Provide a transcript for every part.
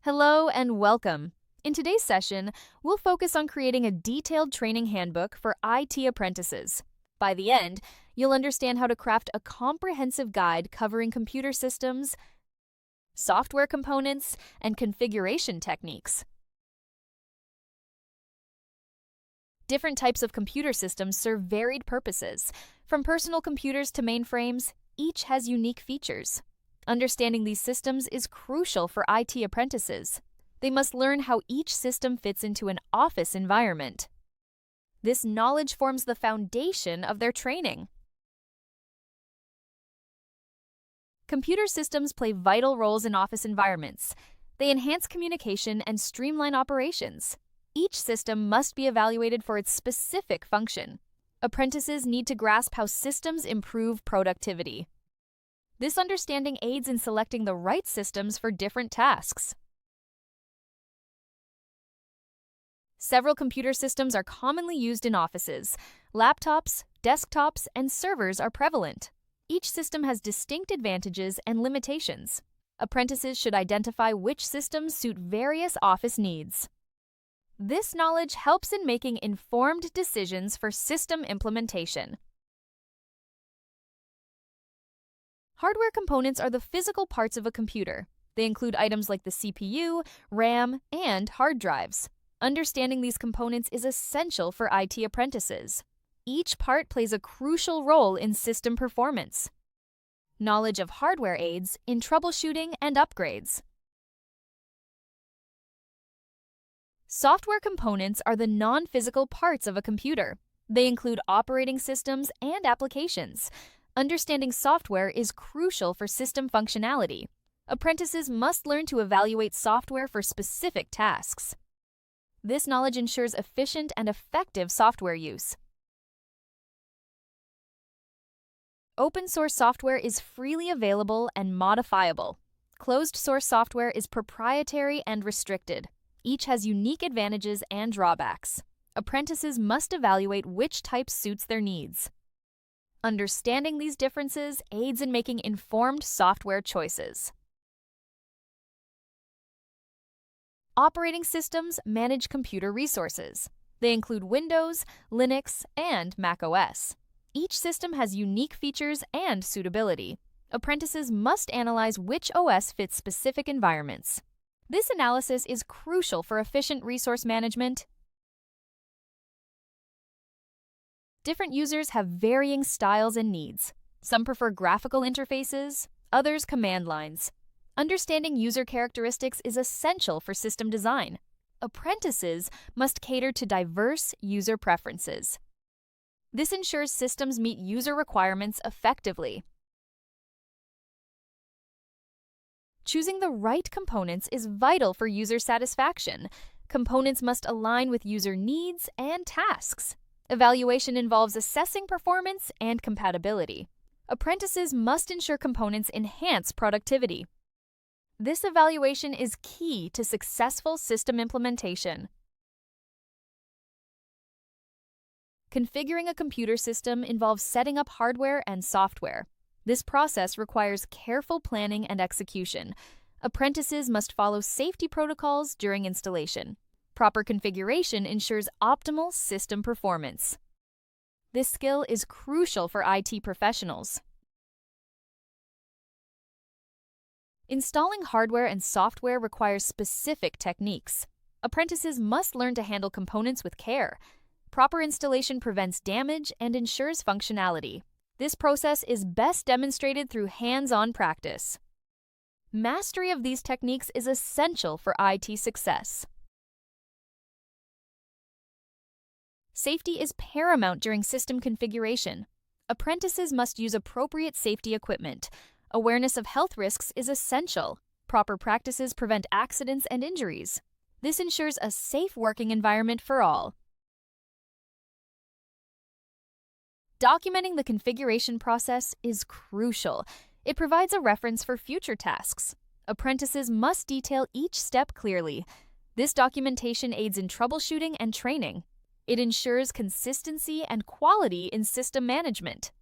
Hello and welcome. In today's session, we'll focus on creating a detailed training handbook for IT apprentices. By the end, you'll understand how to craft a comprehensive guide covering computer systems, software components, and configuration techniques. Different types of computer systems serve varied purposes. From personal computers to mainframes, each has unique features. Understanding these systems is crucial for IT apprentices. They must learn how each system fits into an office environment. This knowledge forms the foundation of their training. Computer systems play vital roles in office environments. They enhance communication and streamline operations. Each system must be evaluated for its specific function. Apprentices need to grasp how systems improve productivity. This understanding aids in selecting the right systems for different tasks. Several computer systems are commonly used in offices. Laptops, desktops, and servers are prevalent. Each system has distinct advantages and limitations. Apprentices should identify which systems suit various office needs. This knowledge helps in making informed decisions for system implementation. Hardware components are the physical parts of a computer. They include items like the CPU, RAM, and hard drives. Understanding these components is essential for IT apprentices. Each part plays a crucial role in system performance. Knowledge of hardware aids in troubleshooting and upgrades. Software components are the non-physical parts of a computer. They include operating systems and applications. Understanding software is crucial for system functionality. Apprentices must learn to evaluate software for specific tasks. This knowledge ensures efficient and effective software use. Open source software is freely available and modifiable. Closed source software is proprietary and restricted. Each has unique advantages and drawbacks. Apprentices must evaluate which type suits their needs. Understanding these differences aids in making informed software choices. Operating systems manage computer resources. They include Windows, Linux, and macOS. Each system has unique features and suitability. Apprentices must analyze which OS fits specific environments. This analysis is crucial for efficient resource management. Different users have varying styles and needs. Some prefer graphical interfaces, others command lines. Understanding user characteristics is essential for system design. Apprentices must cater to diverse user preferences. This ensures systems meet user requirements effectively. Choosing the right components is vital for user satisfaction. Components must align with user needs and tasks. Evaluation involves assessing performance and compatibility. Apprentices must ensure components enhance productivity. This evaluation is key to successful system implementation. Configuring a computer system involves setting up hardware and software. This process requires careful planning and execution. Apprentices must follow safety protocols during installation. Proper configuration ensures optimal system performance. This skill is crucial for IT professionals. Installing hardware and software requires specific techniques. Apprentices must learn to handle components with care. Proper installation prevents damage and ensures functionality. This process is best demonstrated through hands-on practice. Mastery of these techniques is essential for IT success. Safety is paramount during system configuration. Apprentices must use appropriate safety equipment. Awareness of health risks is essential. Proper practices prevent accidents and injuries. This ensures a safe working environment for all. Documenting the configuration process is crucial. It provides a reference for future tasks. Apprentices must detail each step clearly. This documentation aids in troubleshooting and training. It ensures consistency and quality in system management.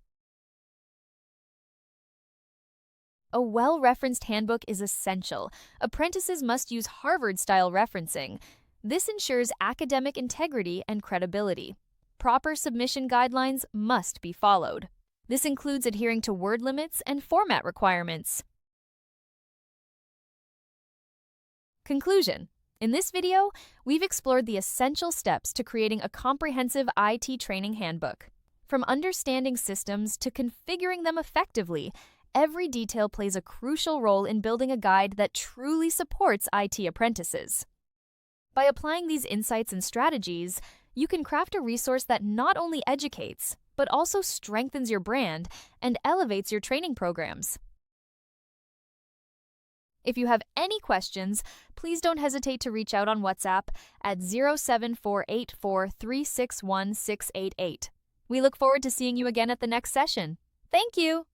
A well-referenced handbook is essential. Apprentices must use Harvard-style referencing. This ensures academic integrity and credibility. Proper submission guidelines must be followed. This includes adhering to word limits and format requirements. Conclusion. In this video, we've explored the essential steps to creating a comprehensive IT training handbook. From understanding systems to configuring them effectively, every detail plays a crucial role in building a guide that truly supports IT apprentices. By applying these insights and strategies, you can craft a resource that not only educates, but also strengthens your brand and elevates your training programs. If you have any questions, please don't hesitate to reach out on WhatsApp at 07484361688. We look forward to seeing you again at the next session. Thank you!